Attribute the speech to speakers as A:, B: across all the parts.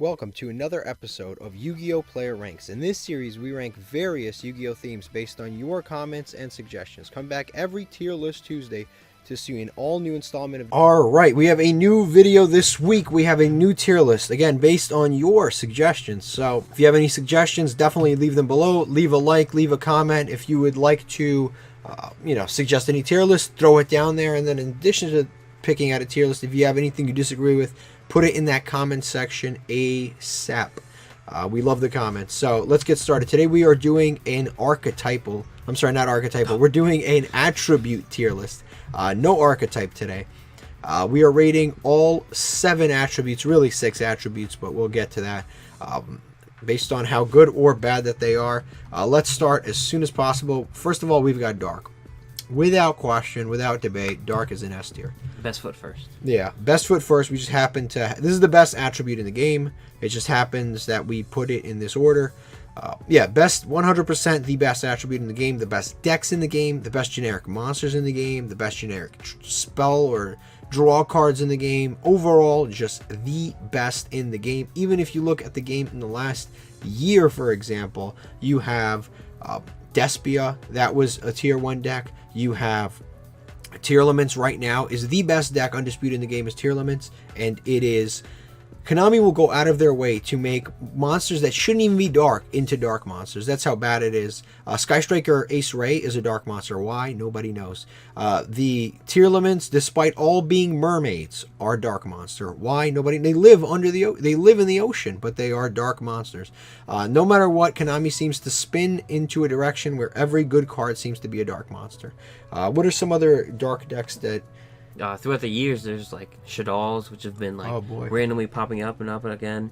A: Welcome to another episode of Yu-Gi-Oh! Player Ranks. In this series, we rank various Yu-Gi-Oh! Themes based on your comments and suggestions. Come back every tier list Tuesday to see an all-new installment of... Alright, we have a new video this week. We have a new tier list, again, based on your suggestions. So, if you have any suggestions, definitely leave them below. Leave a like, leave a comment. If you would like to, suggest any tier list, throw it down there. And then in addition to picking out a tier list, if you have anything you disagree with, put it in that comment section ASAP. We love the comments. So let's get started. Today we are doing an archetypal. I'm sorry, not archetypal. We're doing an attribute tier list. No archetype today. We are rating all 7 attributes, really 6 attributes, but we'll get to that based on how good or bad that they are. Let's start as soon as possible. First of all, we've got Dark. Without question, without debate, Dark is an S tier.
B: Best foot first.
A: Yeah, best foot first. We just happen to... This is the best attribute in the game. It just happens that we put it in this order. Best 100% the best attribute in the game. The best decks in the game. The best generic monsters in the game. The best generic spell or draw cards in the game. Overall, just the best in the game. Even if you look at the game in the last year, for example, you have Deepsea. That was a tier 1 deck. You have tearlaments right now is the best deck undisputed in the game is tearlaments, and it is... Konami will go out of their way to make monsters that shouldn't even be dark into dark monsters. That's how bad it is. Sky Striker Ace Ray is a dark monster. Why? Nobody knows. The tearlaments, despite all being mermaids, are dark monster. Why? Nobody. They live under the they live in the ocean, but they are dark monsters. No matter what, Konami seems to spin into a direction where every good card seems to be a dark monster. What are some other dark decks that...
B: Throughout the years, there's like shaddolls, which have been like randomly popping up and again.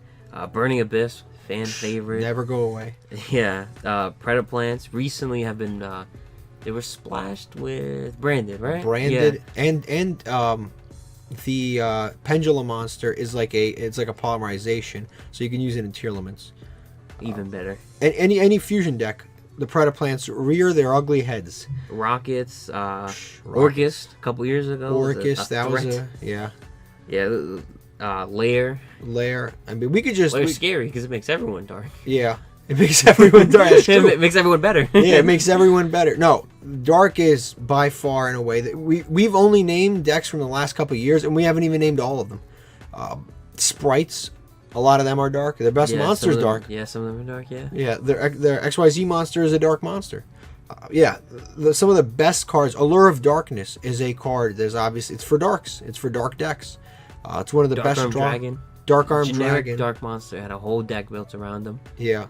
B: Burning Abyss, fan favorite.
A: Never go away.
B: Yeah. Predaplants recently have been they were splashed with branded, right?
A: Branded, yeah. and the pendulum monster is like it's like a polymerization, so you can use it in tearlaments.
B: Even better.
A: And any fusion deck. The predaplants rear their ugly heads.
B: Rockets, orcust a couple years ago.
A: Orcust, that was a
B: lair.
A: Lair. I mean, we could just...
B: Lair's scary because it makes everyone dark.
A: Yeah, it makes everyone dark.
B: It makes everyone better.
A: Yeah, it makes everyone better. No, Dark is by far in a way that we've only named decks from the last couple of years, and we haven't even named all of them. Sprites. A lot of them are dark. Their best monster is dark.
B: Yeah, some of them are dark, yeah.
A: Yeah, their XYZ monster is a dark monster. Some of the best cards. Allure of Darkness is a card. There's obviously... It's for darks. It's for dark decks. It's one of the best draw. Dark Arm Dragon.
B: Dark monster had a whole deck built around them.
A: Yeah.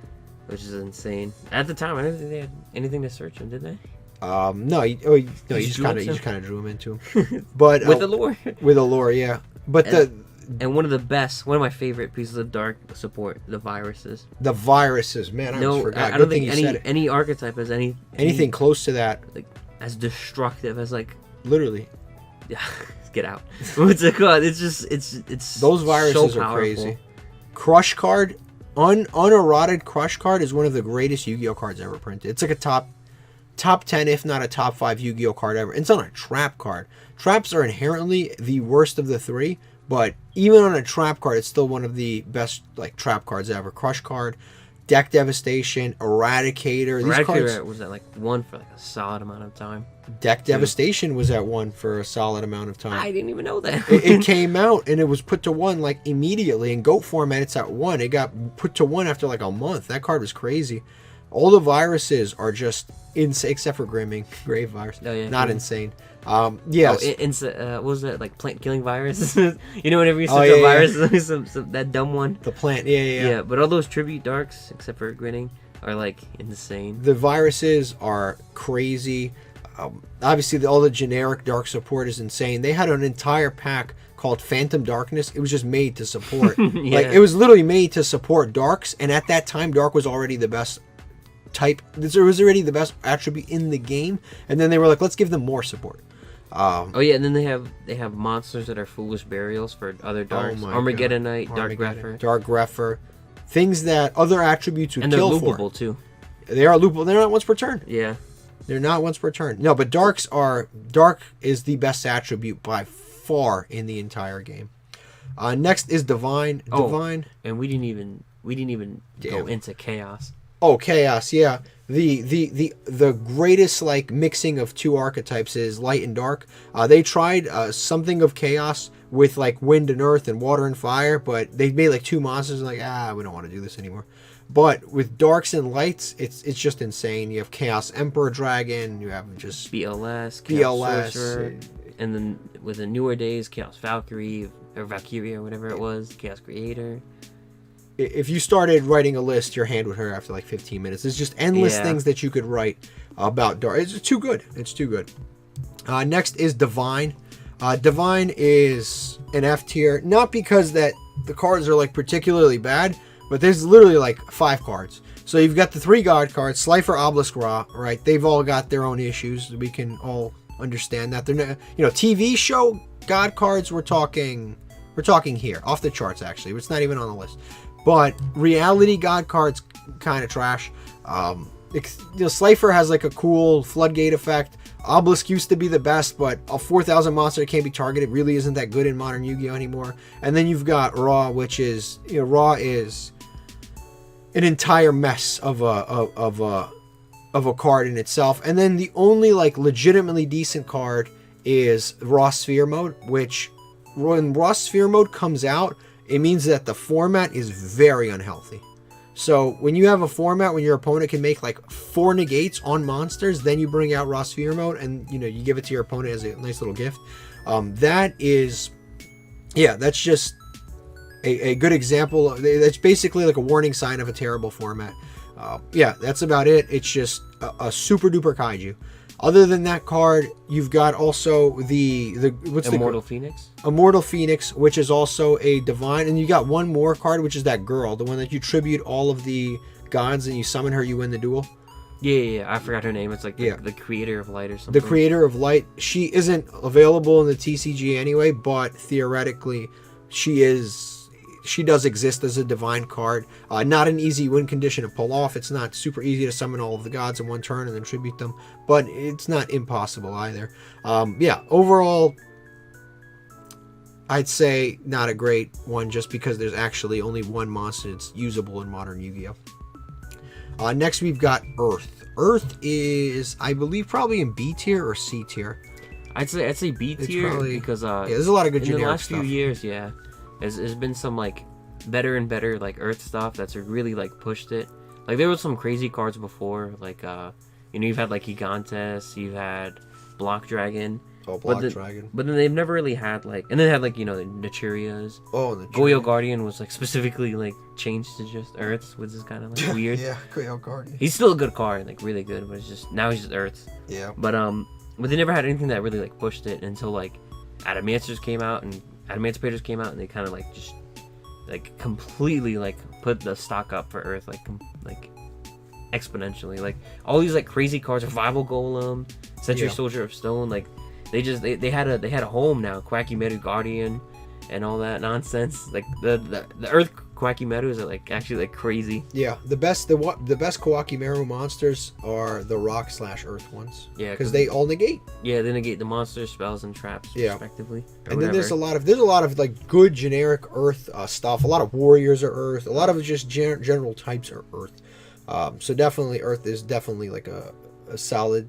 B: Which is insane. At the time, I don't think they had anything to search him, did they?
A: No, you just kind of drew him into him. But
B: with Allure.
A: With Allure, yeah. But
B: And one of my favorite pieces of dark support, the viruses.
A: The viruses, man, I almost forgot.
B: I don't think any archetype has anything
A: close to that.
B: Like as destructive as like
A: literally.
B: Yeah, get out. What's it called? It's just it's
A: those viruses
B: so
A: are crazy. Crush card, uneroded Crush card is one of the greatest Yu-Gi-Oh cards ever printed. It's like a top 10, if not a top 5 Yu-Gi-Oh card ever. And it's not a trap card. Traps are inherently the worst of the 3. But even on a trap card, it's still one of the best trap cards ever. Crush card, Deck Devastation, Eradicator. These cards
B: was at 1 for a solid amount of time.
A: Deck Devastation was at 1 for a solid amount of time.
B: I didn't even know that.
A: it came out and it was put to 1 immediately. In GOAT format, it's at 1. It got put to 1 after a month. That card was crazy. All the viruses are just insane, except for Grave Virus.
B: Oh, yeah,
A: not insane. Yes.
B: What was that, plant killing virus? Whenever you search a virus, that dumb one.
A: The plant, yeah.
B: But all those tribute darks, except for grinning, are insane.
A: The viruses are crazy. Obviously, all the generic dark support is insane. They had an entire pack called Phantom Darkness. It was just made to support. It was literally made to support darks, and at that time, dark was already the best type. It was already the best attribute in the game, and then they were like, let's give them more support.
B: And then they have monsters that are foolish burials for other darks. Armageddon Knight, Dark
A: Greffer, things that other attributes would kill for.
B: And they're loopable too.
A: They are loopable. They're not once per turn.
B: Yeah,
A: they're not once per turn. No, but Dark is the best attribute by far in the entire game. Next is divine. Divine.
B: And we didn't even go into chaos.
A: Oh, chaos, yeah. The greatest like mixing of two archetypes is light and dark. They tried something of chaos with like wind and earth and water and fire, but they made like two monsters and like we don't want to do this anymore. But with darks and lights, it's just insane. You have Chaos Emperor Dragon, you have just
B: BLS, Chaos Sorcerer, and then with the newer days, Chaos Valkyrie or Valkyria or whatever it was, Chaos Creator.
A: If you started writing a list, your hand would hurt after like 15 minutes. There's just endless things that you could write about dark. It's too good. It's too good. Next is Divine. Divine is an F tier, not because that the cards are like particularly bad, but there's literally like 5 cards. So you've got the 3 God cards, Slifer, Obelisk, Ra, right? They've all got their own issues. We can all understand that. They're not, TV show God cards. We're talking here, off the charts actually. It's not even on the list. But reality God cards kind of trash. Slifer has like a cool floodgate effect. Obelisk used to be the best, but a 4,000 monster that can't be targeted really isn't that good in modern Yu-Gi-Oh anymore. And then you've got Ra, which is Ra is an entire mess of a card in itself. And then the only like legitimately decent card is Raw Sphere mode, which when Raw Sphere mode comes out, it means that the format is very unhealthy. So when you have a format when your opponent can make like 4 negates on monsters, then you bring out Raw Sphere mode and you give it to your opponent as a nice little gift. That's just a good example. That's basically like a warning sign of a terrible format. That's about it. It's just a super duper kaiju. Other than that card, you've got also what's
B: Immortal Phoenix?
A: Immortal Phoenix, which is also a divine, and you got one more card, which is that girl, the one that you tribute all of the gods and you summon her, you win the duel.
B: Yeah, I forgot her name. It's like the creator of light or something.
A: The creator of light. She isn't available in the TCG anyway, but theoretically, she does exist as a divine card. Not an easy win condition to pull off. It's not super easy to summon all of the gods in one turn and then tribute them, but it's not impossible either. Overall, I'd say not a great one just because there's actually only one monster that's usable in modern Yu-Gi-Oh! Next, we've got Earth. Earth is, I believe, probably in B tier or C tier.
B: I'd say B tier because
A: there's a lot of good generic
B: in the last
A: stuff.
B: few years. There's been some like better and better like Earth stuff that's really like pushed it. Like there was some crazy cards before, like you've had like Gigantes, you've had Block Dragon.
A: Oh, Dragon.
B: But then they've never really had like, and then they had like the Naturias.
A: Oh, the
B: Goyo Guardian was like specifically like changed to just Earths, which is kind of like weird.
A: Yeah, Goyo Guardian.
B: He's still a good card, like really good, but it's just now he's just Earths.
A: Yeah.
B: But they never had anything that really like pushed it until like Adamancipator came out and they kind of like just like completely like put the stock up for Earth like exponentially. Like all these like crazy cards, Revival Golem, Century Soldier of Stone, like they had a home now. Quackimeru Guardian and all that nonsense. Like the Earth Quackimerus are like actually like crazy.
A: Yeah, the best Quackimeru monsters are the rock/earth ones.
B: Yeah,
A: because they all negate.
B: Yeah, they negate the monsters, spells, and traps respectively.
A: And then there's a lot of like good generic Earth stuff. A lot of warriors are Earth. A lot of just general types are Earth. So definitely Earth is definitely like a solid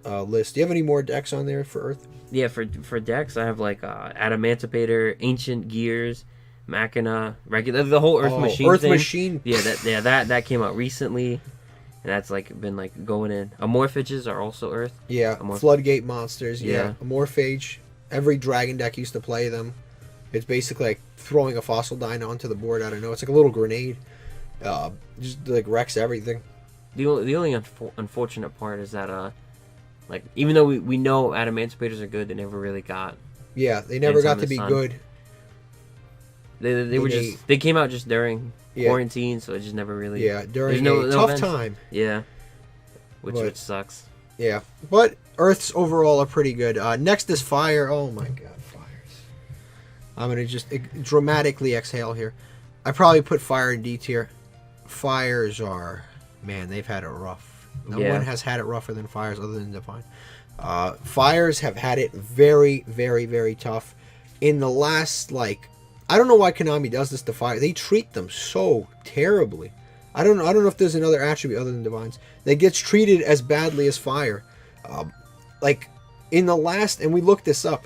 A: list. Do you have any more decks on there for Earth?
B: Yeah, for decks I have like Adamancipator, Ancient Gears, Machina, regular, the whole Earth Machine
A: Earth
B: thing.
A: Machine.
B: Yeah, that came out recently, and that's like been like going in. Amorphages are also Earth.
A: Yeah, floodgate monsters. Yeah, amorphage. Every dragon deck used to play them. It's basically like throwing a fossil dino onto the board. I don't know. It's like a little grenade. Just like wrecks everything.
B: The only unfortunate part is that like even though we know Adamancipators are good, they never really got.
A: Yeah, they never got to be good.
B: They came out just during quarantine, so it just never really.
A: Yeah, during a tough time.
B: Yeah, which sucks.
A: Yeah, but Earths overall are pretty good. Next is Fire. Oh my God, Fires! I'm gonna just dramatically exhale here. I probably put Fire in D tier. Fires are, man, they've had it rough. No one has had it rougher than Fires other than Divine. Fires have had it very, very, very tough. In the last, like, I don't know why Konami does this to fire. They treat them so terribly. I don't know if there's another attribute other than divines that gets treated as badly as fire. Like in the last, and we looked this up,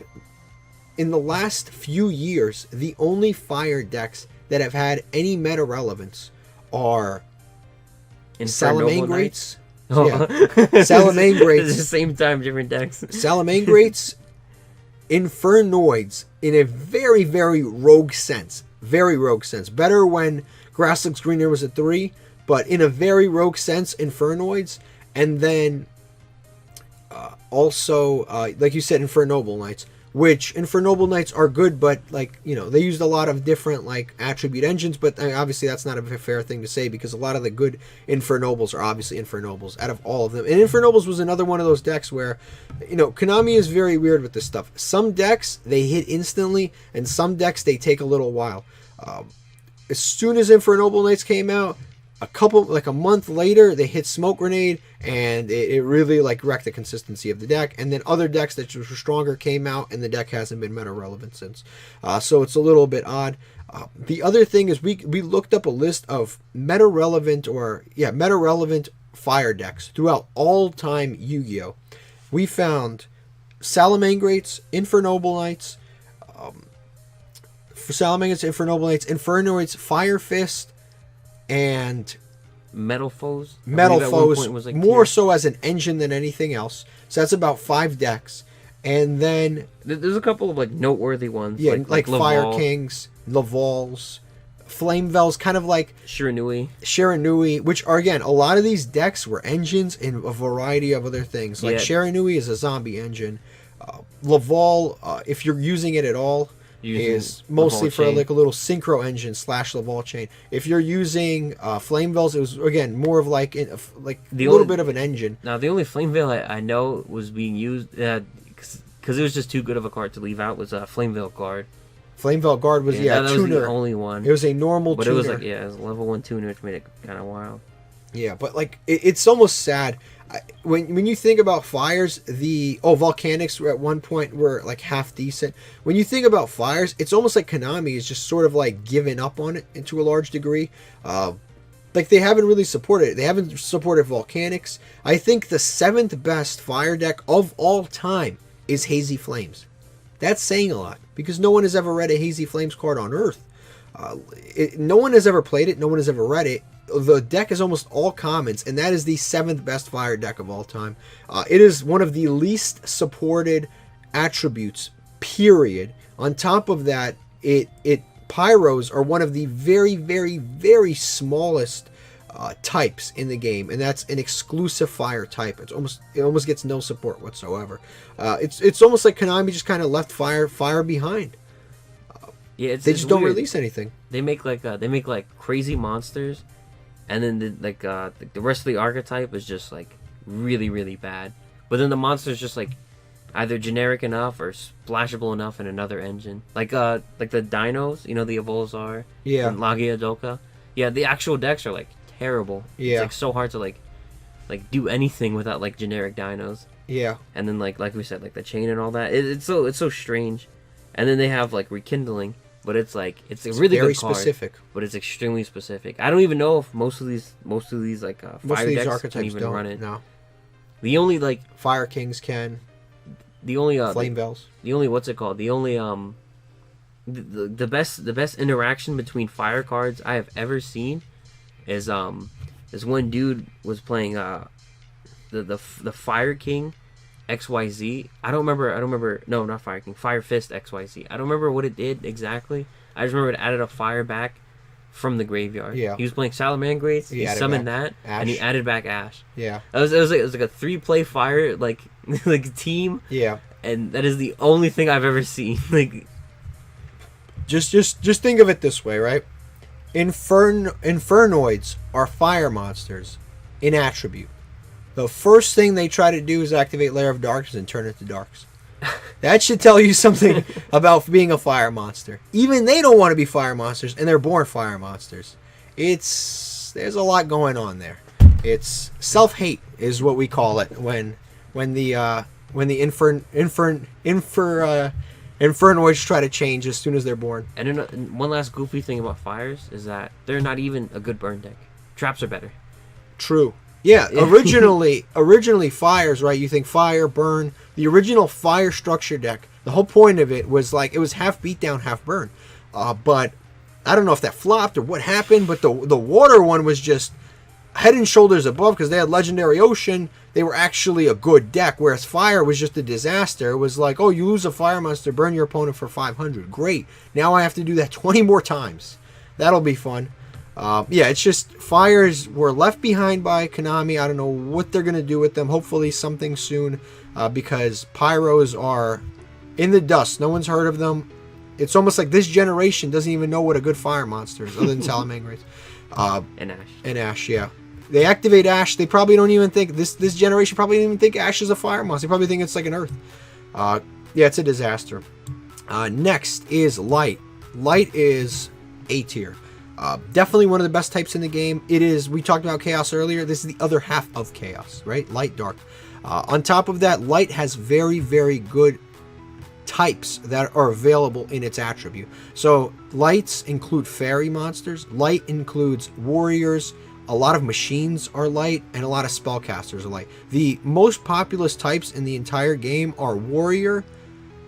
A: in the last few years, the only fire decks that have had any meta relevance are Salamangreats.
B: Oh.
A: Yeah. Salamangreats.
B: At the same time, different decks.
A: Salamangreats, Infernoids, in a very, very rogue sense. Very rogue sense. Better when Grass Looks Greener was a 3, but in a very rogue sense, Infernoids. And then also, like you said, Infernoble Knights. Which Infernoble Knights are good, but like, you know, they used a lot of different like attribute engines, but obviously that's not a fair thing to say because a lot of the good Infernobles are obviously Infernobles out of all of them. And Infernobles was another one of those decks where, you know, Konami is very weird with this stuff. Some decks they hit instantly, and some decks they take a little while. As soon as Infernoble Knights came out, a month later, they hit Smoke Grenade, and it really like wrecked the consistency of the deck. And then other decks that were stronger came out, and the deck hasn't been meta relevant since. So it's a little bit odd. The other thing is we looked up a list of meta relevant fire decks throughout all time Yu-Gi-Oh. We found Salamangreats, Infernoble Knights, Infernoble Knights, Infernoids, Fire Fist, and
B: Metal Foes.
A: Was like more so as an engine than anything else. So that's about 5 decks. And then
B: there's a couple of like noteworthy ones.
A: Yeah, like Fire Kings, Lavals, Flamevels, kind of like Shiranui, which are again a lot of these decks were engines in a variety of other things. Like Shiranui is a zombie engine. Laval, if you're using it at all, is mostly for like a little synchro engine / Laval chain. If you're using Flamevels, it was again more of like a little bit of an engine.
B: Now the only Flameveil I know was being used because it was just too good of a card to leave out was Flameveil Guard.
A: Flameveil Guard was
B: that
A: tuner.
B: was the only one.
A: It was a normal
B: but
A: tuner.
B: It was like it was a level 1 tuner, which made it kind of wild.
A: Yeah, but like it's almost sad. When you think about fires, volcanics were at one point were like half decent. When you think about fires, it's almost like Konami is just sort of like giving up on it to a large degree. Like they haven't really supported it. They haven't supported volcanics. I think the 7th best fire deck of all time is Hazy Flames. That's saying a lot because no one has ever read a Hazy Flames card on Earth. No one has ever played it. No one has ever read it. The deck is almost all commons, and that is the 7th best fire deck of all time. It is one of the least supported attributes, period. On top of that, pyros are one of the very, very, very smallest types in the game, and that's an exclusive fire type. It almost gets no support whatsoever. It's almost like Konami just kind of left fire behind.
B: They
A: just don't release anything.
B: They make like crazy monsters. And then the rest of the archetype is just like really, really bad. But then the monster's just like either generic enough or splashable enough in another engine. Like the dinos, you know, the Evolzar, and Lagia Doka. Yeah, the actual decks are like terrible.
A: Yeah.
B: It's like so hard to like do anything without like generic dinos.
A: Yeah.
B: And then like we said, like the chain and all that. It's so strange. And then they have like rekindling. But it's a really
A: very
B: good card,
A: specific.
B: But it's extremely specific. I don't even know if most of these like fire decks
A: archetypes
B: can even run it.
A: No.
B: The only like
A: Fire Kings can.
B: The only
A: Flamevels.
B: The only what's it called? The only the best interaction between fire cards I have ever seen is one dude was playing the Fire King XYZ. I don't remember. No, not Fire King. Fire Fist XYZ. I don't remember what it did exactly. I just remember it added a fire back from the graveyard.
A: Yeah.
B: He was playing Salamangreats. He summoned that,
A: Ash.
B: and he added back Ash.
A: Yeah.
B: It was like a 3-play fire like team.
A: Yeah.
B: And that is the only thing I've ever seen. Like,
A: just think of it this way, right? Infernoids are fire monsters in attribute. The first thing they try to do is activate Lair of Darkness and turn it to Darks. That should tell you something about being a fire monster. Even they don't want to be fire monsters, and they're born fire monsters. There's a lot going on there. It's self-hate is what we call it when the Infernoids try to change as soon as they're born.
B: And then one last goofy thing about fires is that they're not even a good burn deck. Traps are better.
A: True. Yeah, originally fires, right? You think fire, burn. The original fire structure deck, the whole point of it was like, it was half beatdown, half burn. But I don't know if that flopped or what happened, but the water one was just head and shoulders above because they had Legendary Ocean. They were actually a good deck, whereas fire was just a disaster. It was like, oh, you lose a fire monster, burn your opponent for 500. Great. Now I have to do that 20 more times. That'll be fun. Yeah, it's just fires were left behind by Konami. I don't know what they're going to do with them. Hopefully something soon, because pyros are in the dust. No one's heard of them. It's almost like this generation doesn't even know what a good fire monster is, other than Salamangreats.
B: And Ash.
A: And Ash, yeah. They activate Ash. They probably don't even think, this generation probably don't even think Ash is a fire monster. They probably think it's like an Earth. Yeah, it's a disaster. Next is Light. Light is A tier. Definitely one of the best types in the game. It is, we talked about Chaos earlier. This is the other half of Chaos, right? Light, Dark. On top of that, Light has very, very good types that are available in its attribute. So Lights include fairy monsters. Light includes warriors. A lot of machines are light, and a lot of spellcasters are light. The most populous types in the entire game are warrior,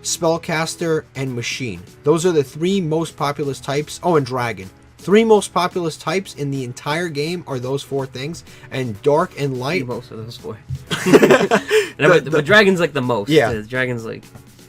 A: spellcaster, and machine. Those are the three most populous types. Oh, and dragon. Three most populous types in the entire game are those four things, and dark and light.
B: Most of those four. But dragon's like the most.
A: Yeah,
B: dragon's like.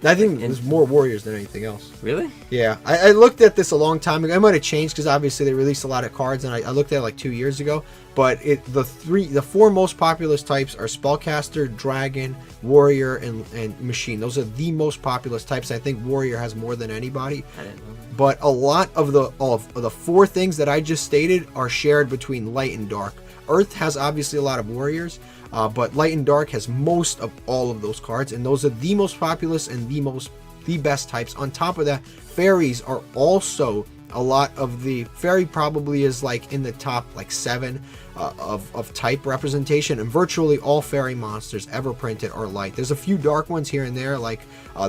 A: I think there's more warriors than anything else.
B: Really?
A: Yeah, I looked at this a long time ago. It might have changed because obviously they released a lot of cards, and I looked at it like 2 years ago. But the four most populous types are spellcaster, dragon, warrior, and machine. Those are the most populous types. I think warrior has more than anybody.
B: I didn't know.
A: But a lot of the four things that I just stated are shared between light and dark. Earth has obviously a lot of warriors, but light and dark has most of all of those cards, and those are the most populous and the best types. On top of that, fairies are also a lot of the fairy probably is like in the top like 7 of type representation, and virtually all fairy monsters ever printed are light. There's a few dark ones here and there, like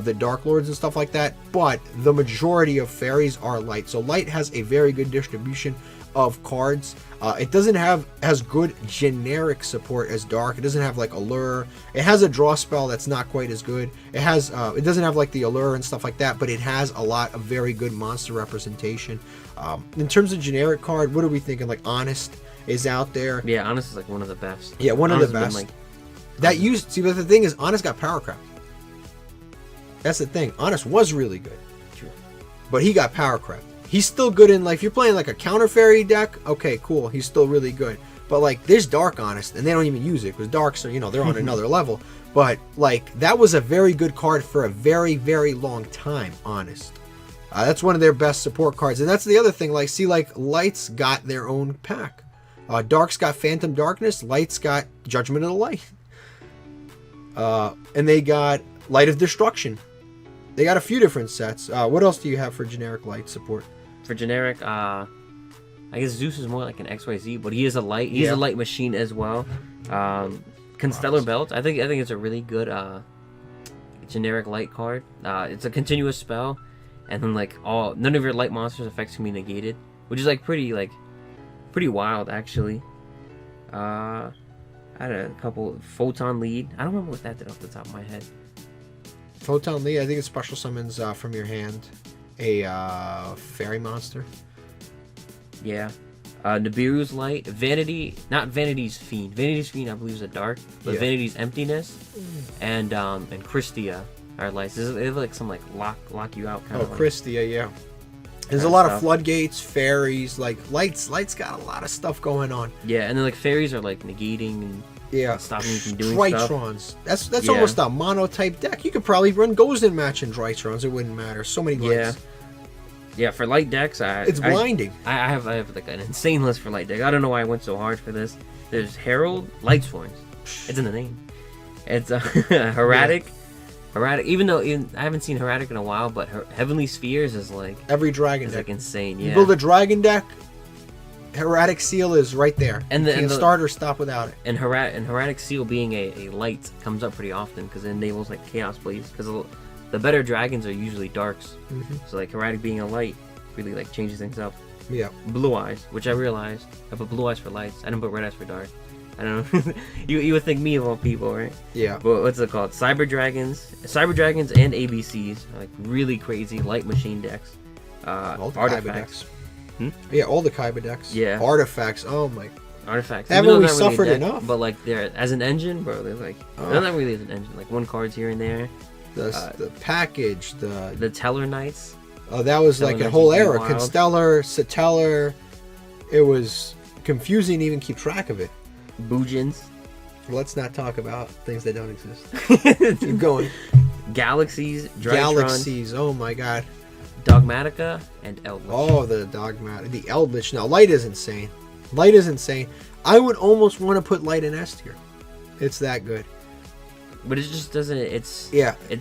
A: the Dark Lords and stuff like that, but the majority of fairies are light. So light has a very good distribution of cards. It doesn't have as good generic support as dark. It doesn't have like allure. It has a draw spell that's not quite as good. It has it doesn't have like the allure and stuff like that, but it has a lot of very good monster representation. In terms of generic card, what are we thinking? Like Honest is out there.
B: Yeah, Honest is like one of the best.
A: Yeah, one of the best. But the thing is, Honest got power crept. That's the thing. Honest was really good.
B: True.
A: But he got power crept. He's still good in, like, if you're playing like a counter fairy deck, okay, cool, he's still really good. But like, there's Dark Honest, and they don't even use it because Darks are, you know, they're on another level. But like, that was a very good card for a very, very long time. Honest. That's one of their best support cards, and that's the other thing. Like, see, like Lights got their own pack. Dark's got Phantom Darkness. Lights got Judgment of the Light. And they got Light of Destruction. They got a few different sets. What else do you have for generic light support?
B: For generic, I guess Zeus is more like an XYZ, but he is a light. He's a light machine as well. Constellar Belt. I think it's a really good generic light card. It's a continuous spell, and then like none of your light monsters' effects can be negated, which is like pretty wild actually. I had a couple Photon Lead. I don't remember what that did off the top of my head.
A: Photon Lead, I think it special summons from your hand a fairy monster.
B: Yeah. Nibiru's Light, Vanity, not Vanity's Fiend. Vanity's Fiend, I believe, is a dark, but Vanity's Emptiness, and Christia are lights. They have like some like lock you out kind of.
A: Oh, Christia, yeah. There's a lot of floodgates, fairies, like lights. Lights got a lot of stuff going on.
B: Yeah, and then like fairies are like negating and stopping you from doing
A: Drytrons.
B: Stuff.
A: That's almost a mono type deck. You could probably run Gozen match in Drytrons. It wouldn't matter. So many lights.
B: Yeah, for light decks,
A: it's blinding.
B: I have like an insane list for light deck. I don't know why I went so hard for this. There's Herald, lightsworn. It's in the name. It's hieratic. Hieratic, even though I haven't seen hieratic in a while, but Heavenly Spheres is like
A: every dragon deck.
B: Like insane. Yeah.
A: You build a dragon deck, hieratic seal is right there.
B: And
A: you can't start or stop without it.
B: And hieratic seal being a light comes up pretty often because it enables like chaos blaze. Because the better dragons are usually darks.
A: Mm-hmm.
B: So like hieratic being a light really like changes things up.
A: Yeah.
B: Blue eyes, which I realized. I put blue eyes for lights. I didn't put red eyes for dark. I don't know. you would think me of all people, right?
A: Yeah.
B: But what's it called? Cyber dragons and ABCs are like really crazy light machine decks.
A: All the
B: Artifacts.
A: Yeah, all the Kaiba decks.
B: Yeah.
A: Artifacts. Oh my.
B: Artifacts.
A: Haven't we
B: Even though they're not really
A: suffered
B: a deck,
A: enough?
B: But like they're as an engine, bro. They're like they're not really as an engine. Like one cards here and there.
A: The package.
B: The tellarknights.
A: Oh, that was like a whole era. Constellar, Satellar. It was confusing to even keep track of it.
B: Bujins.
A: Let's not talk about things that don't exist. Keep going.
B: Galaxies. Drytron,
A: Galaxies. Oh my god.
B: Dogmatika and eldlich.
A: Oh, the dogmatika. The eldlich. Now, light is insane. Light is insane. I would almost want to put light in S tier. It's that good.
B: But it just doesn't. It's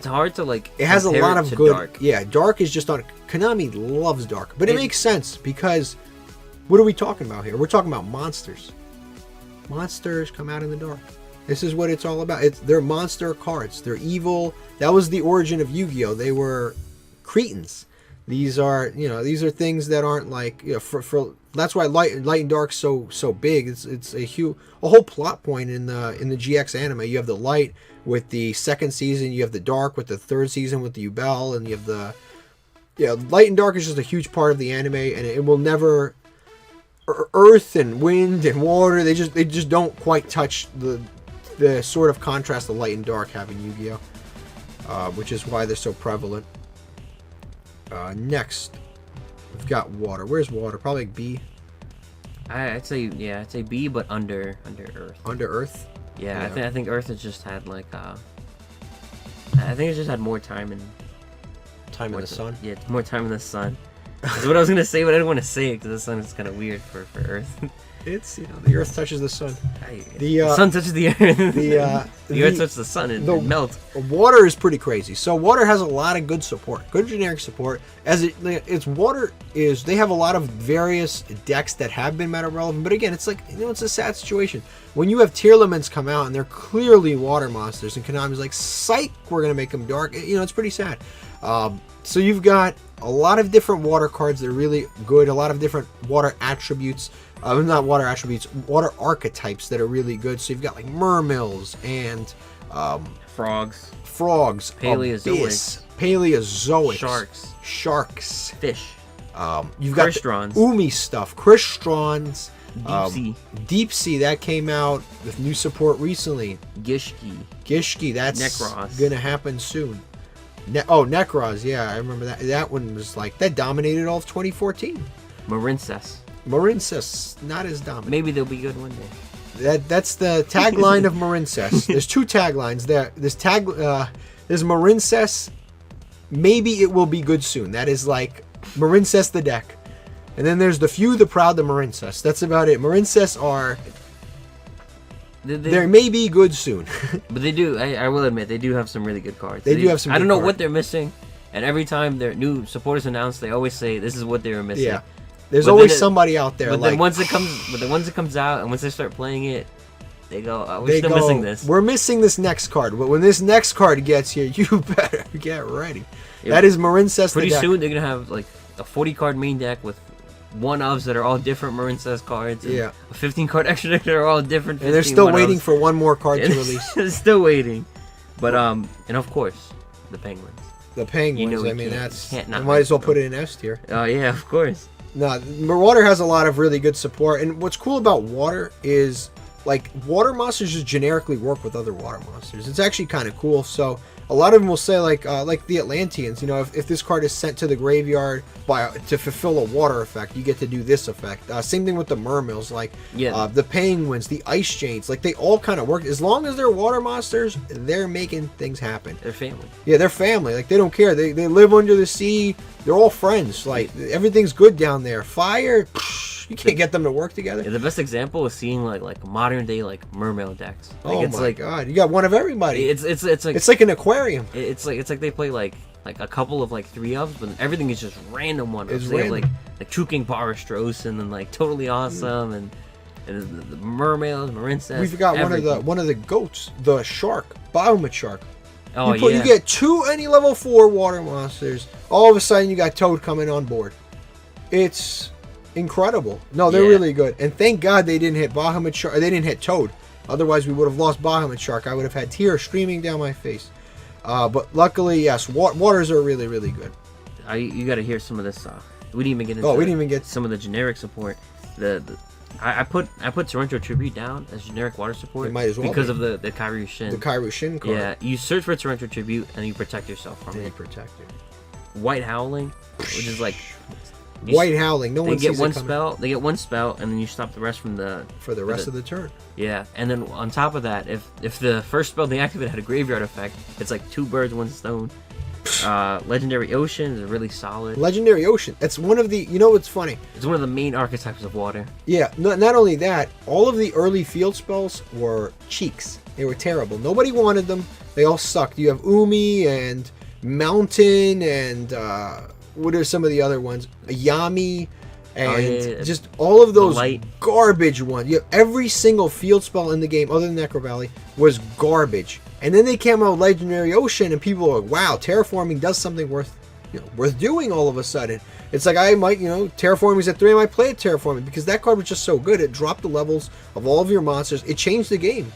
B: hard to like.
A: It has a lot of good.
B: Dark.
A: Yeah, dark is just on. Konami loves dark, but it makes sense because what are we talking about here? We're talking about monsters. Monsters come out in the dark. This is what it's all about. They're monster cards. They're evil. That was the origin of Yu-Gi-Oh. They were Cretans. These are things that aren't like for that's why light and dark so big. It's a whole plot point in the GX anime. You have the light with the second season, you have the dark with the third season with the Yubel, and you have the light and dark is just a huge part of the anime, and it will never earth and wind and water, they just don't quite touch the sort of contrast the light and dark have in Yu-Gi-Oh, which is why they're so prevalent. Next, we've got water. Where's water? Probably like B.
B: I'd say B, but under Earth.
A: Under Earth.
B: Yeah, I think Earth has just had like I think it's just had more time in
A: the sun.
B: Yeah, more time in the sun. That's what I was gonna say, but I didn't want to say it because the sun is kind of weird for Earth.
A: It's the Earth touches the sun.
B: The sun touches the Earth. The Earth touches the sun and melts.
A: Water is pretty crazy. So water has a lot of good support, good generic support. They have a lot of various decks that have been meta relevant. But again, it's like it's a sad situation when you have tearlaments come out and they're clearly water monsters, and Konami's like, psych, we're gonna make them dark. It's pretty sad. So you've got a lot of different water cards that are really good. A lot of different water attributes. Not water attributes, water archetypes that are really good. So you've got like mermails and
B: frogs,
A: Paleozoic, sharks,
B: fish.
A: You've got
B: Crystrons.
A: Umi stuff, Crystrons,
B: deepsea.
A: That came out with new support recently.
B: Gishki,
A: that's
B: nekroz.
A: Gonna happen soon. Nekroz, yeah, I remember that. That one was like that dominated all of 2014. Marincess, not as dominant.
B: Maybe they'll be good one day.
A: That's the tagline of Marincess. There's two taglines there. There's Marincess. Maybe it will be good soon. That is like Marincess the deck, and then there's the few, the proud, the Marincess. That's about it. Marincess are. They may be good soon.
B: But they do. I will admit they do have some really good cards.
A: They do have some.
B: I don't know what they're missing, and every time their new supporters announce, they always say this is what they were missing.
A: Yeah. There's always somebody out there.
B: But then once it comes out and once they start playing it, they go, we're still missing this.
A: We're missing this next card. But when this next card gets here, you better get ready.
B: Yeah,
A: that is Marincess.
B: Pretty soon they're gonna have like a 40-card main deck with one-ofs that are all different Marincess cards. And a 15-card extra deck that are all different.
A: And they're still waiting for one more card to release.
B: They're still waiting. But and of course, the penguins.
A: The penguins.
B: I mean,
A: I might as well put it in S tier.
B: Oh yeah, of course.
A: No, water has a lot of really good support, and what's cool about water is like water monsters just generically work with other water monsters. It's actually kind of cool. So a lot of them will say like the Atlanteans, if this card is sent to the graveyard to fulfill a water effect, you get to do this effect. Same thing with the mermails, the penguins, the ice janes, like they all kind of work. As long as they're water monsters, they're making things happen.
B: They're family.
A: Yeah, they're family. Like they don't care. They live under the sea. They're all friends. Like everything's good down there. Fire, you can't get them to work together.
B: Yeah, the best example is seeing like modern day mermail decks.
A: Like, my god, you got one of everybody.
B: It's
A: like an aquarium.
B: It's like they play like a couple of 3-ofs, but everything is just random one-offs.
A: It's
B: they
A: random.
B: have like True King Barastros and then totally awesome and the mermails, marincess.
A: We've got one of the goats, the shark, Biomet shark.
B: Oh,
A: You get 2 any level 4 water monsters. All of a sudden, you got Toad coming on board. It's incredible. No, they're really good. And thank God they didn't hit Bahamut Shark. They didn't hit Toad. Otherwise, we would have lost Bahamut Shark. I would have had tears streaming down my face. But luckily, yes, waters are really, really good.
B: You got to hear some of this stuff. We didn't even get into.
A: Oh, we didn't even get
B: some of the generic support. I put Torrential Tribute down as generic water support.
A: It might as well
B: because of the Kairu Shin.
A: The Kairu Shin card.
B: Yeah, you search for Torrential Tribute and you protect yourself from it.
A: Protect it.
B: White Howling, which is like
A: White Howling. No one sees
B: one
A: it coming.
B: spell. They get one spell, and then you stop the rest for
A: the rest of the turn.
B: Yeah, and then on top of that, if the first spell they activate had a graveyard effect, it's like 2 birds, 1 stone. Legendary Ocean is really solid.
A: Legendary Ocean. That's one of the. You know what's funny?
B: It's one of the main archetypes of water.
A: Yeah. Not only that, all of the early field spells were cheeks. They were terrible. Nobody wanted them. They all sucked. You have Umi and Mountain and what are some of the other ones? Yami and just all of those garbage ones. You have every single field spell in the game other than Necro Valley was garbage. And then they came out with Legendary Ocean, and people were like, wow, terraforming does something worth doing all of a sudden. It's like I might, terraforming's at 3, I might play it terraforming because that card was just so good. It dropped the levels of all of your monsters. It changed the game.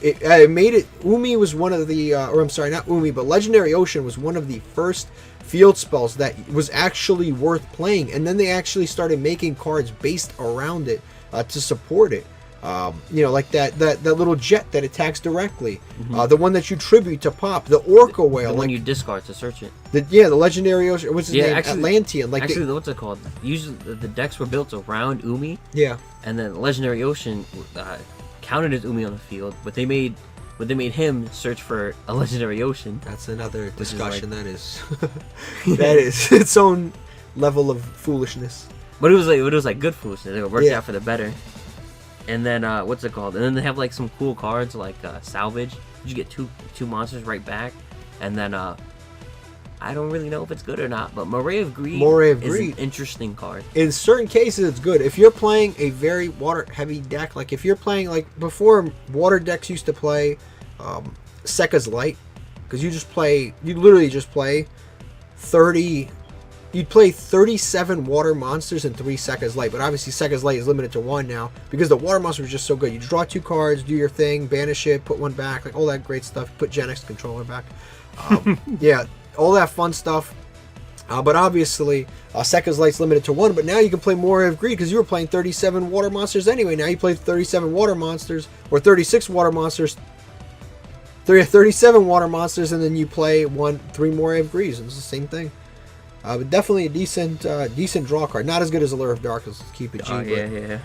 A: It made it. Umi was one of the, or I'm sorry, not Umi, but Legendary Ocean was one of the first field spells that was actually worth playing. And then they actually started making cards based around it to support it. Like that little jet that attacks directly. The one that you tribute to pop. The Orca Whale.
B: The one you discard to search it.
A: The Legendary Ocean. What's his name? Atlantean.
B: What's it called? Usually the decks were built around Umi.
A: Yeah.
B: And then Legendary Ocean counted as Umi on the field, but they made him search for a Legendary Ocean.
A: That's another discussion. That is its own level of foolishness.
B: But it was like good foolishness. It worked out for the better. And then what's it called? And then they have like some cool cards like Salvage. You get two monsters right back. And then I don't really know if it's good or not, but Moray of Greed is an interesting card. In certain cases, it's good. If you're playing a very water-heavy deck, like if you're playing like before, water decks used to play Sekka's Light, because you literally just play 30. You'd play 37 water monsters and 3 Sekka's Light, but obviously Sekka's Light is limited to 1 now because the water monster was just so good. You draw 2 cards, do your thing, banish it, put 1 back, like all that great stuff. Put Gen X controller back. Yeah, all that fun stuff. But obviously, Sekka's Light's limited to 1, but now you can play more of Greed because you were playing 37 water monsters anyway. Now you play 37 water monsters, or 36 water monsters, 37 water monsters, and then you play 3 more of Greeds, and it's the same thing. But definitely a decent draw card. Not as good as Allure of Darkness. Let's keep it G. Yeah.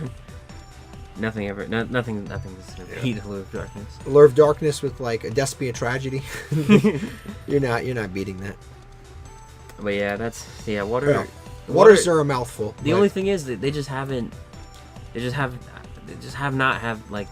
B: Nothing is gonna beat Allure of Darkness.
A: Allure of Darkness with like a Despian Tragedy. You're not beating that.
B: But yeah,
A: waters are a mouthful.
B: The only thing is that they just have not like.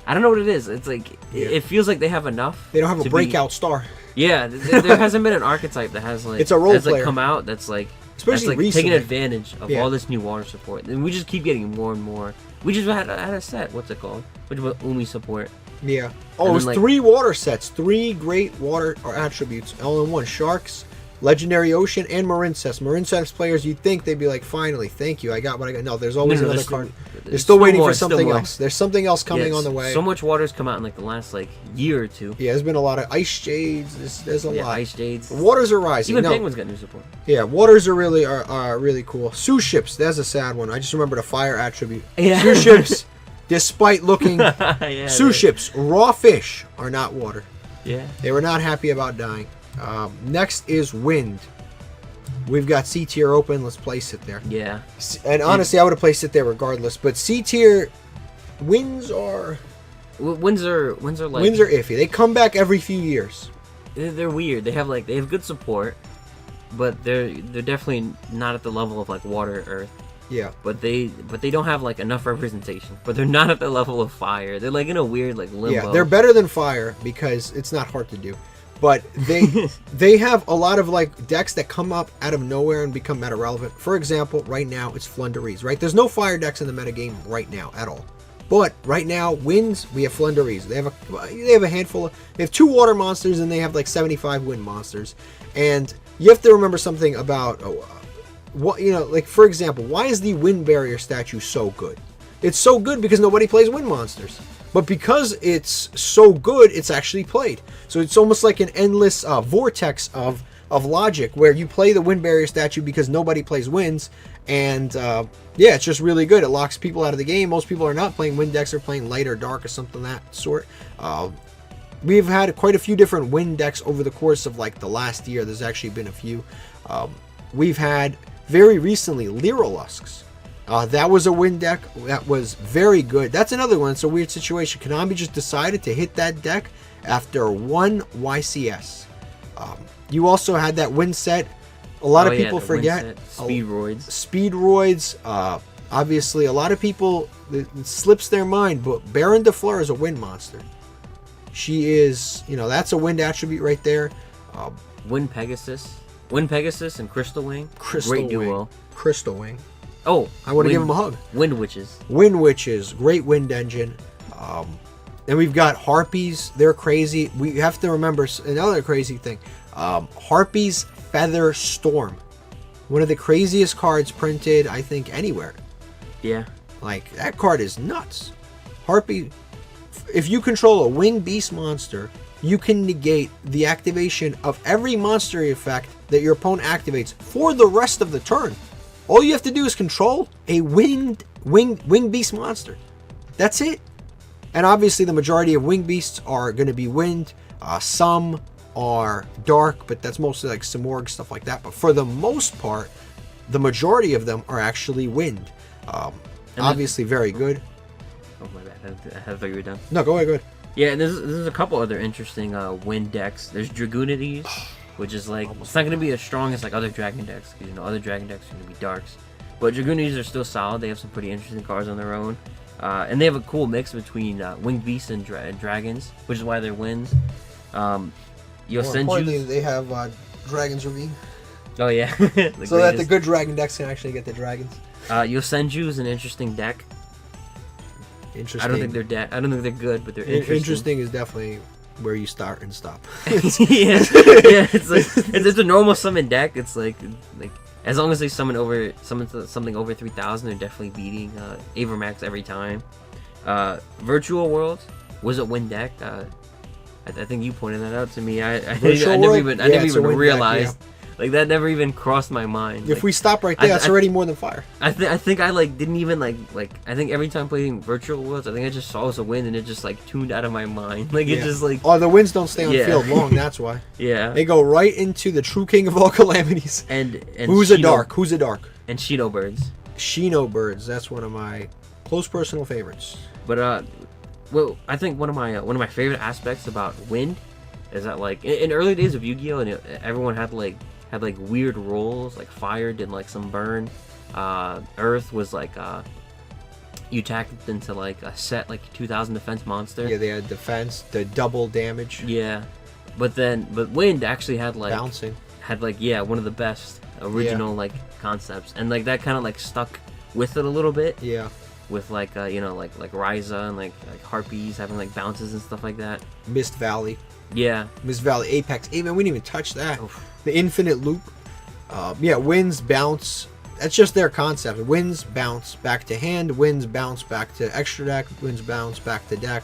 B: I don't know what it is. It's like it feels like they have enough.
A: They don't have a breakout star.
B: Yeah, there hasn't been an archetype that has like
A: it's a role player
B: come out that's like
A: recently
B: taking advantage of all this new water support, and we just keep getting more and more. We just had a set. What's it called? Which was Umi support.
A: Yeah. Oh, it was 3 water sets, 3 great water attributes, all in one: Sharks, Legendary Ocean, and marincess. Marincess players, you'd think they'd be like, finally, thank you, I got what I got. No, there's always another card. They're still waiting for something else. There's something else coming on the way.
B: So much water's come out in like the last year or 2.
A: Yeah, there's been a lot of Ice Jades. There's a lot.
B: Ice Jades.
A: Waters are rising.
B: Even Penguins got new support.
A: Yeah, waters are really cool. Sue ships, that's a sad one. I just remembered a fire attribute.
B: Yeah.
A: Sue ships, despite looking Sue ships, raw fish are not water.
B: Yeah.
A: They were not happy about dying. Next is wind. We've got C tier open. Let's place it there.
B: Yeah.
A: And honestly, I would have placed it there regardless. But C tier winds are
B: like
A: winds are iffy. They come back every few years.
B: They're weird. They have good support, but they're definitely not at the level of like water, earth.
A: Yeah.
B: But they don't have like enough representation. But they're not at the level of fire. They're like in a weird like limbo.
A: Yeah, they're better than fire because it's not hard to do. But they have a lot of like decks that come up out of nowhere and become meta relevant. For example, right now it's Flunderies, right? There's no fire decks in the meta game right now at all. But right now, winds, we have Flenderese. They have a handful of... They have 2 water monsters, and they have like 75 wind monsters. And you have to remember something about... what, you know, like, for example, why is the wind barrier statue so good? It's so good because nobody plays wind monsters. But because it's so good, it's actually played. So it's almost like an endless vortex of logic where you play the wind barrier statue because nobody plays winds. And yeah, it's just really good. It locks people out of the game. Most people are not playing wind decks. They're playing light or dark or something of that sort. We've had quite a few different wind decks over the course of like the last year. There's actually been a few. We've had very recently Lyrilusks. That was a wind deck that was very good. That's another one. It's a weird situation. Konami just decided to hit that deck after 1 YCS. You also had that wind set. A lot of people forget. Speedroids. Obviously, a lot of people, it slips their mind, but Baron de Fleur is a wind monster. She is, you know, that's a wind attribute right there.
B: Wind Pegasus and Crystal Wing. Great duo.
A: Crystal Wing.
B: Oh,
A: I want to give him a hug.
B: Wind Witches.
A: Wind Witches, great wind engine. Then we've got Harpies. They're crazy. We have to remember another crazy thing. Harpies Feather Storm. One of the craziest cards printed, I think, anywhere.
B: Yeah.
A: Like, that card is nuts. Harpy, if you control a winged beast monster, you can negate the activation of every monster effect that your opponent activates for the rest of the turn. All you have to do is control a winged beast monster. That's it. And obviously the majority of winged beasts are going to be wind. Some are dark, but that's mostly like Simorg, stuff like that. But for the most part, the majority of them are actually wind. Obviously very good.
B: Oh my bad, I thought you were done.
A: No, go ahead.
B: Yeah, and there's a couple other interesting wind decks. There's Dragoonides, which is like, it's not going to be as strong as like other dragon decks, because, you know, other dragon decks are going to be darks. But Dragoonides are still solid. They have some pretty interesting cards on their own. And they have a cool mix between winged beasts and dragons, which is why they're winds. Yosenju's,
A: they have Dragon's Ravine.
B: Oh yeah.
A: So that the good dragon decks can actually get the dragons.
B: Yosenju is an interesting deck.
A: Interesting.
B: I don't think they're good, but they're interesting.
A: Interesting is definitely where you start and stop.
B: Yeah, it's like it's a normal summon deck. It's like as long as they summon something over 3,000, they're definitely beating Avermax every time. Virtual World was a win deck. I think you pointed that out to me. I never even realized. Deck, yeah. Like, that never even crossed my mind.
A: If we stop right there, that's already more than fire.
B: I think I like didn't even like I think every time playing Virtual Worlds, I think I just saw it as a win and it just like tuned out of my mind. Like, it just like,
A: oh, the winds don't stay on field long. That's why.
B: Yeah.
A: They go right into the true king of all calamities.
B: And
A: who's a dark? Who's a dark?
B: And Shino Birds.
A: Shino Birds. That's one of my close personal favorites.
B: But well, I think one of my favorite aspects about wind is that, like, in early days of Yu-Gi-Oh, and everyone had weird roles. Like, fire did like some burn. Earth was like you tacked into like a set like 2,000 defense monster.
A: Yeah, they had defense, the double damage.
B: Yeah, but wind actually had like
A: bouncing.
B: Had like one of the best original like concepts, and like that kind of like stuck with it a little bit.
A: Yeah. With
B: like like Ryza and like Harpies having like bounces and stuff like that.
A: Mist Valley.
B: Yeah.
A: Mist Valley Apex. Hey man, we didn't even touch that. Oof. The infinite loop. Winds bounce. That's just their concept. Winds bounce back to hand. Winds bounce back to extra deck. Winds bounce back to deck.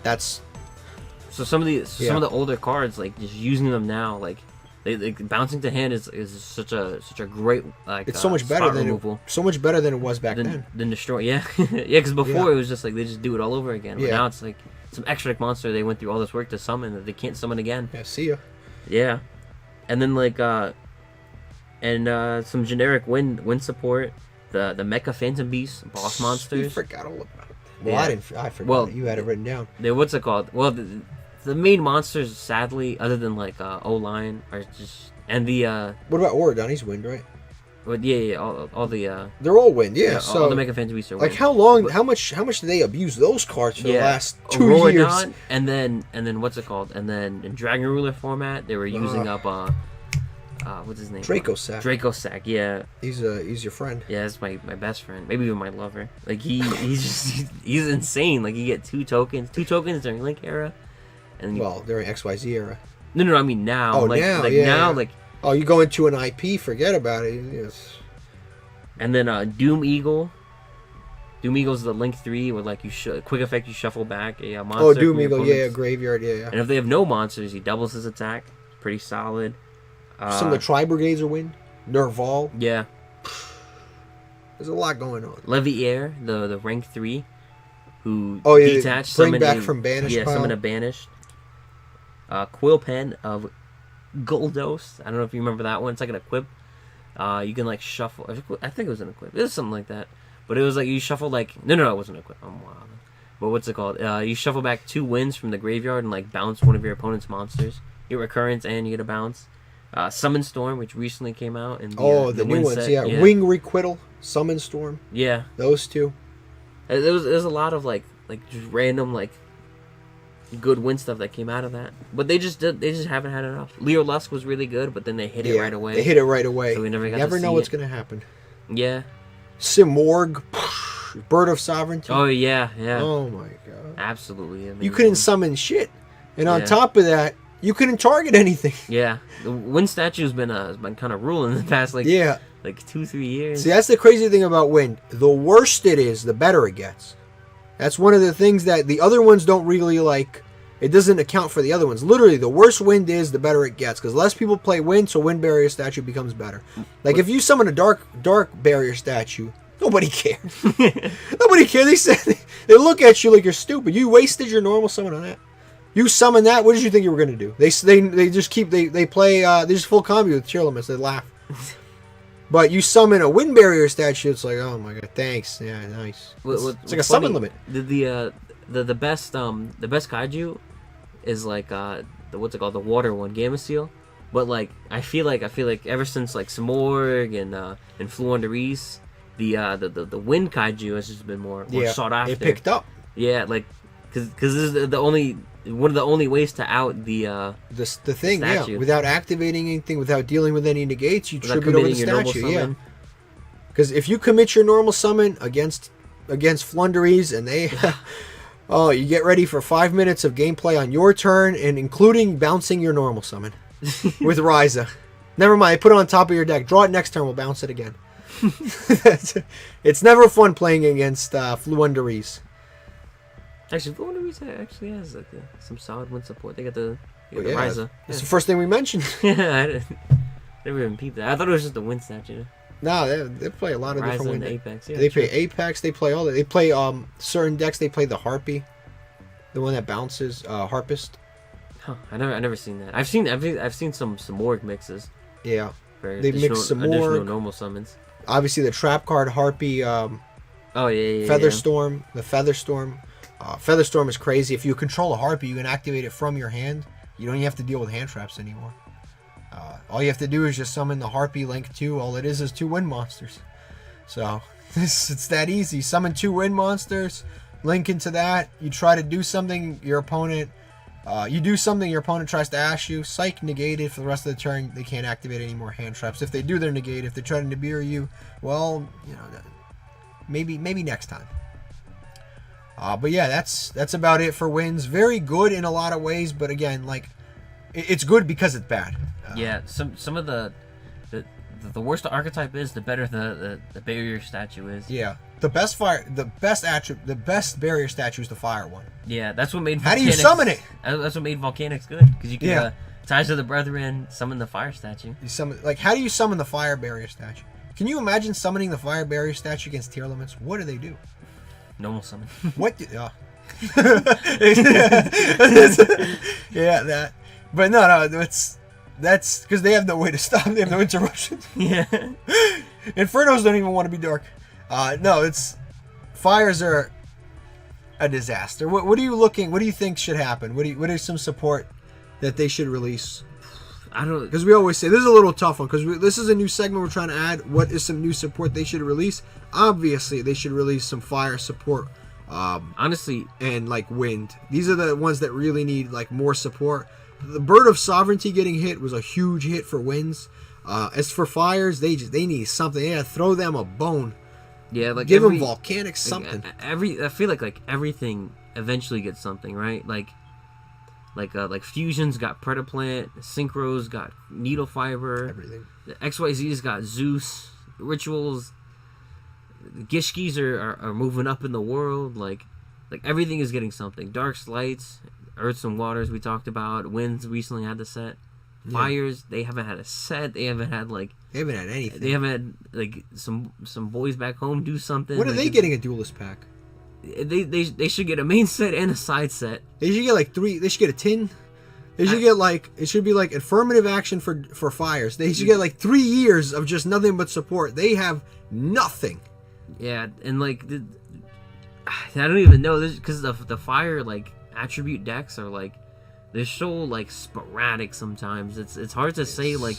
A: That's.
B: So some of the older cards, like, just using them now, like, they bouncing to hand is such a great, like,
A: it's so much better than it was back then.
B: Than destroy. Yeah. Because before it was just like they just do it all over again. But now it's like some extra deck monster they went through all this work to summon that they can't summon again.
A: Yeah. See ya.
B: Yeah. And then like some generic wind support, the Mecha Phantom Beast boss monsters.
A: You forgot all about it. Well, I forgot. Well, you had it written down.
B: What's it called? Well, the main monsters, sadly, other than like O-Line, are just, and the
A: what about Oregon? He's wind, right?
B: But all the
A: they're all wind. Yeah. So
B: all the Mecha Phantom Beasts are wind.
A: Like, how long? How much did they abuse those cards for the last 2 years?
B: And then what's it called? And then in Dragon Ruler format, they were using up what's his name?
A: Dracosac.
B: Dracosac, yeah.
A: He's your friend.
B: Yeah, that's my best friend. Maybe even my lover. Like he's insane. Like you get two tokens during Link era, and
A: during XYZ era.
B: No, I mean now.
A: Oh,
B: like,
A: now,
B: like
A: yeah.
B: now, like.
A: Oh, you go into an IP, forget about it. Yes.
B: And then Doom Eagle. Doom Eagle's the Link 3 with like quick effect. You shuffle back a monster.
A: Oh, Doom Eagle, yeah, graveyard, yeah.
B: And if they have no monsters, he doubles his attack. Pretty solid.
A: Some of the Tri Brigades are win. Nerval.
B: Yeah.
A: There's a lot going on.
B: Leviair, the rank 3, who
A: detach, bring back from banished.
B: Yeah, summon a banished. Quill Pen of Goldos. I don't know if you remember that one. It's like an equip. You can like shuffle. I think it was an equip. It was something like that. But it was like you shuffle like no, it wasn't an equip. I'm wild. But what's it called? You shuffle back 2 wins from the graveyard and like bounce one of your opponent's monsters. You get recurrence and you get a bounce. Summon Storm, which recently came out. In
A: the new ones, yeah. Wing Requital, Summon Storm.
B: Yeah.
A: Those 2.
B: There's a lot of like just random like good win stuff that came out of that. But they just haven't had enough. Leo Lusk was really good, but then they hit it right away.
A: They hit it right away.
B: So we never got
A: never
B: to
A: know
B: see
A: what's
B: it.
A: gonna happen.
B: Yeah.
A: Simorg, Bird of Sovereignty.
B: Oh yeah.
A: Oh my god.
B: Absolutely amazing.
A: You couldn't summon shit. And on top of that, you couldn't target anything.
B: Yeah, the wind statue has been kind of ruling the past like 2-3 years.
A: See, that's the crazy thing about wind. The worse it is, the better it gets. That's one of the things that the other ones don't really like. It doesn't account for the other ones. Literally, the worse wind is, the better it gets. Because less people play wind, so wind barrier statue becomes better. Like if you summon a dark barrier statue, nobody cares. Nobody cares. They look at you like you're stupid. You wasted your normal summon on that. You summon that. What did you think you were gonna do? They just keep they play. They just full combo with tearlaments. They laugh. But you summon a wind barrier statue. It's like, oh my god, thanks. Yeah, nice. It's like a summon limit.
B: The best kaiju is like what's it called, the water one, Gamma Seal. But like I feel like ever since like Simorg and Flew Under Reese, the wind kaiju has just been more sought after.
A: It picked up.
B: Yeah, like because this is one of the only ways to out the
A: thing,
B: statue.
A: Yeah, without activating anything, without dealing with any negates, you tribute over the statue, yeah. Because if you commit your normal summon against Flunderies and they, you get ready for 5 minutes of gameplay on your turn, and including bouncing your normal summon with Ryza. Never mind, put it on top of your deck. Draw it next turn, we'll bounce it again. It's never fun playing against Flunderies.
B: Actually, Flew Under Reese actually has like some solid win support. They got the Ryza.
A: That's the first thing we mentioned.
B: Yeah, I never even peeped that. I thought it was just the wind statue.
A: No, they play a lot of different wind.
B: Apex. Yeah,
A: they play Apex. They play all that. They play certain decks. They play the Harpy, the one that bounces. Harpist.
B: Huh, I never seen that. I've seen some Morg mixes.
A: Yeah,
B: they mix some more additional normal summons.
A: Obviously, the trap card Harpy. Featherstorm. The Featherstorm. Featherstorm is crazy. If you control a Harpy, you can activate it from your hand. You don't even have to deal with hand traps anymore. All you have to do is just summon the Harpy Link 2. All it is 2 wind monsters. So it's that easy. Summon 2 wind monsters, link into that. You try to do something, your opponent. You do something, your opponent tries to ash you. Psych, negated for the rest of the turn. They can't activate any more hand traps. If they do, they're negated. If they try to Nibiru you, well, maybe next time. But yeah, that's about it for wins. Very good in a lot of ways, but again, like it's good because it's bad.
B: Yeah, some of the worse the archetype is, the better the barrier statue is.
A: Yeah, the best barrier statue is the fire one.
B: Yeah, that's what made.
A: How do you summon it?
B: That's what made Volcanics good, because you can Ties of the Brethren, summon the fire statue.
A: How do you summon the fire barrier statue? Can you imagine summoning the fire barrier statue against tearlaments? What do they do?
B: Normal summon.
A: What? Yeah, that. But no, that's because they have no way to stop. They have no interruptions.
B: Yeah.
A: Infernos don't even want to be dark. No, fires are a disaster. What are you looking? What do you think should happen? What is some support that they should release?
B: I don't,
A: because we always say this is a little tough one, because this is a new segment we're trying to add. What is some new support they should release? Obviously, they should release some fire support.
B: Honestly,
A: and like wind. These are the ones that really need like more support. The Bird of Sovereignty getting hit was a huge hit for wins. As for fires, they need something. Yeah, throw them a bone.
B: Yeah, like
A: give them volcanic something.
B: I feel like everything eventually gets something, right? Like fusions got predaplant, synchros got needle fiber,
A: Everything.
B: The XYZ's got Zeus, rituals. The gishkis are moving up in the world. Like everything is getting something. Darks, lights, earths and waters we talked about. Winds recently had the set. Fires, they haven't had a set. They haven't had
A: anything.
B: They haven't had like some boys back home do something.
A: When are they getting a duelist pack?
B: They should get a main set and a side set.
A: They should get like 3. They should get a tin. They should get like, it should be like affirmative action for fires. They should get like 3 years of just nothing but support. They have nothing.
B: Yeah, and like I don't even know this because the fire like attribute decks are like they're so like sporadic sometimes. It's hard to say like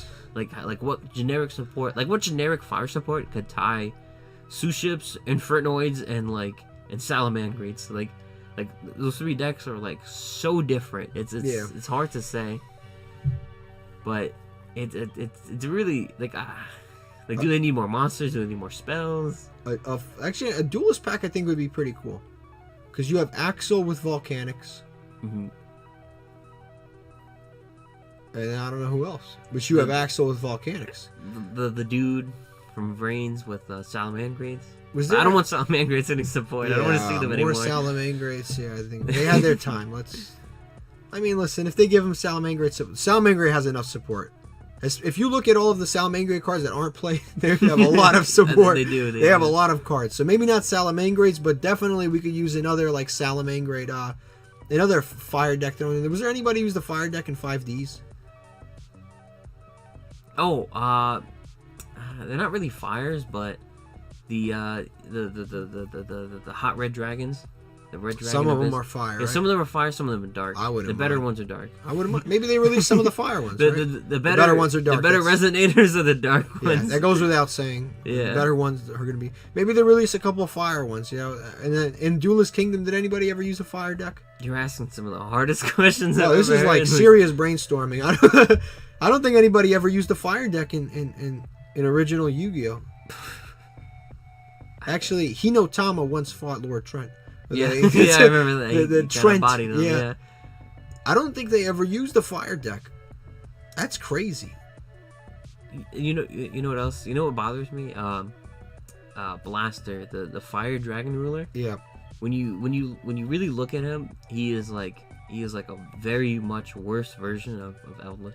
B: what generic support, like what generic fire support could tie Suships, Infernoids, and Salamangreats. Like those 3 decks are like so different. It's hard to say, but it's really like do they need more monsters? Do they need more spells?
A: Actually, a duelist pack I think would be pretty cool, because you have Axel with volcanics.
B: Mm-hmm.
A: And I don't know who else, but you have Axel with volcanics.
B: The dude from Vrains with Salamangreats.
A: I
B: don't want Salamangreats any support. I don't want to see them anymore.
A: More Salamangreats. Yeah, I think they had their time. Listen, if they give them Salamangreats, Salamangreat has enough support. If you look at all of the Salamangreat cards that aren't played, they have a lot of support.
B: They do.
A: They have a lot of cards. So maybe not Salamangreats, but definitely we could use another like Salamangreat, another fire deck. Was there anybody who used the fire deck in 5Ds?
B: Oh, they're not really fires, but the hot red dragons. The red dragon
A: some of
B: abyss.
A: them are fire.
B: Yeah,
A: right?
B: some of them are fire, some of them are dark. The better ones are dark.
A: I wouldn't. Maybe they release some of the fire ones.
B: The better ones are dark. The better resonators are the dark ones.
A: Yeah, that goes without saying.
B: Yeah.
A: The better ones are going to be. Maybe they release a couple of fire ones. And then in Duelist Kingdom, did anybody ever use a fire deck?
B: You're asking some of the hardest questions.
A: No, this is like serious brainstorming. I don't think anybody ever used a fire deck in original Yu-Gi-Oh. Actually, Hinotama once fought Lord Trent.
B: Yeah, I remember that.
A: The Trent,
B: bodied him, yeah.
A: I don't think they ever used the fire deck. That's crazy.
B: You know what else? You know what bothers me? Blaster, the fire dragon ruler.
A: Yeah.
B: When you really look at him, he is like a very much worse version of Eldlich.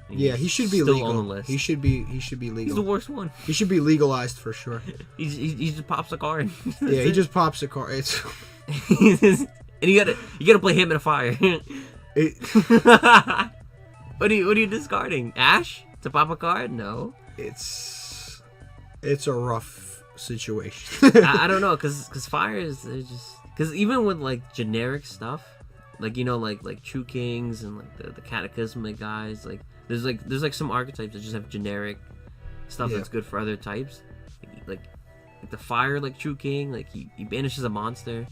A: Yeah, he should be
B: still
A: legal.
B: on the list.
A: He should be legal.
B: He's the worst one.
A: He should be legalized for sure.
B: he just pops a card.
A: Yeah, he just pops a card. It's
B: and you gotta play him in a fire. What are you discarding? Ash to pop a card? No.
A: It's a rough situation.
B: I don't know, cause fires are just because even with like generic stuff, like True Kings and like the cataclysmic guys, like there's some archetypes that just have generic stuff that's good for other types, like the fire, like True King, like he banishes a monster.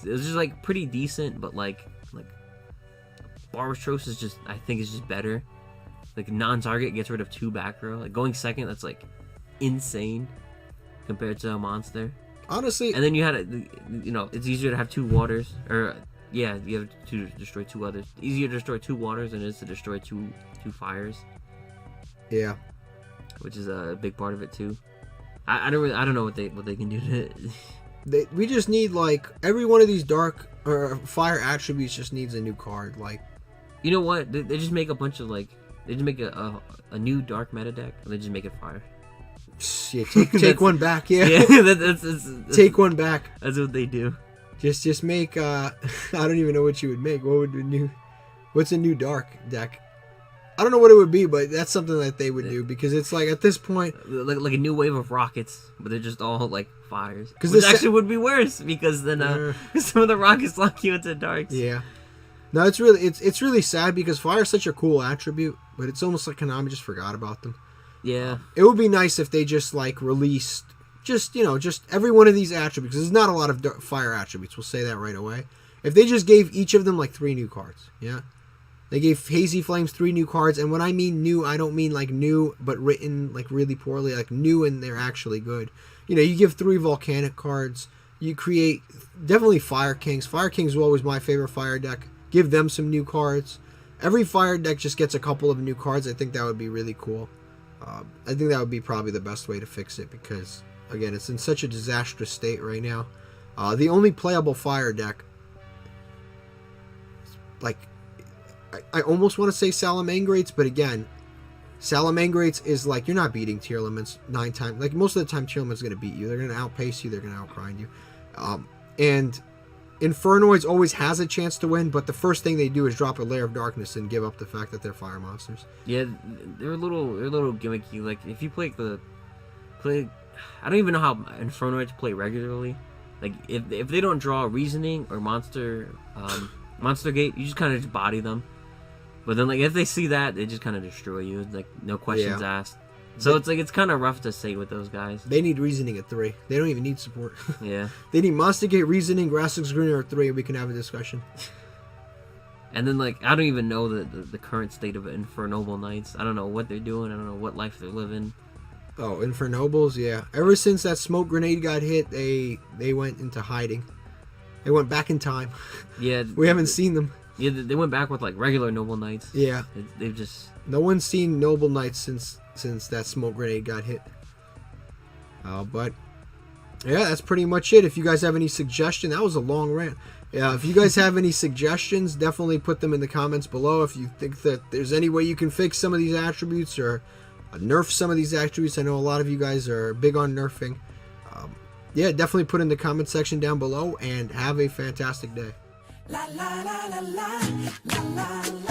B: It was just like pretty decent, but like Barbatros is just, I think, is just better. Like non-target gets rid of 2 back row. Like going second, that's like insane compared to a monster.
A: Honestly,
B: and then you had it's easier to have 2 waters, or you have to destroy 2 others. Easier to destroy 2 waters than it is to destroy two fires.
A: Yeah,
B: which is a big part of it too. I don't know what they can do to.
A: We just need like every one of these dark or fire attributes just needs a new card. Like,
B: you know what? They just make a bunch of they just make a new dark meta deck and they just make it fire.
A: Yeah, take one back. Yeah,
B: that's
A: take one back.
B: That's what they do.
A: Just make. I don't even know what you would make. What's a new dark deck? I don't know what it would be, but that's something that they would do because it's like at this point,
B: like a new wave of rockets, but they're just all like fires. Because this actually would be worse because then some of the rockets lock you into darks.
A: Yeah. No, it's really sad because fire is such a cool attribute, but it's almost like Konami just forgot about them.
B: Yeah.
A: It would be nice if they just like released just every one of these attributes. There's not a lot of fire attributes. We'll say that right away. If they just gave each of them like 3 new cards, yeah. They gave Hazy Flames 3 new cards, and when I mean new, I don't mean like new, but written like really poorly, like new and they're actually good. You know, you give 3 volcanic cards. You create definitely Fire Kings. Fire Kings were always my favorite fire deck. Give them some new cards. Every fire deck just gets a couple of new cards. I think that would be really cool. I think that would be probably the best way to fix it because, again, it's in such a disastrous state right now. The only playable fire deck, like, I almost want to say Salamangreats, but again, Salamangreats is like, you're not beating tearlaments 9 times. Like, most of the time, tearlaments going to beat you. They're going to outpace you. They're going to outgrind you. And Infernoids always has a chance to win, but the first thing they do is drop a Lair of Darkness and give up the fact that they're fire monsters.
B: Yeah, they're a little gimmicky. Like, if you play I don't even know how Infernoids play regularly. Like, if they don't draw Reasoning or Monster Gate, you just kind of just body them. But then, like, if they see that, they just kind of destroy you. It's like, no questions asked. So it's kind of rough to say with those guys.
A: They need Reasoning at 3. They don't even need support.
B: Yeah. They
A: need Monster Gate, Reasoning, Grassix Greener at 3, and we can have a discussion.
B: And then, like, I don't even know the current state of Infernoble Knights. I don't know what they're doing. I don't know what life they're living.
A: Oh, Infernobles, yeah. Ever since that smoke grenade got hit, they went into hiding. They went back in time.
B: Yeah.
A: We haven't seen them.
B: Yeah, they went back with, like, regular Noble Knights.
A: Yeah.
B: They've just...
A: No one's seen Noble Knights since that smoke grenade got hit. But, yeah, that's pretty much it. If you guys have any suggestion, that was a long rant. Yeah, if you guys have any suggestions, definitely put them in the comments below. If you think that there's any way you can fix some of these attributes or nerf some of these attributes. I know a lot of you guys are big on nerfing. Yeah, definitely put in the comment section down below and have a fantastic day. La la la la la la la la.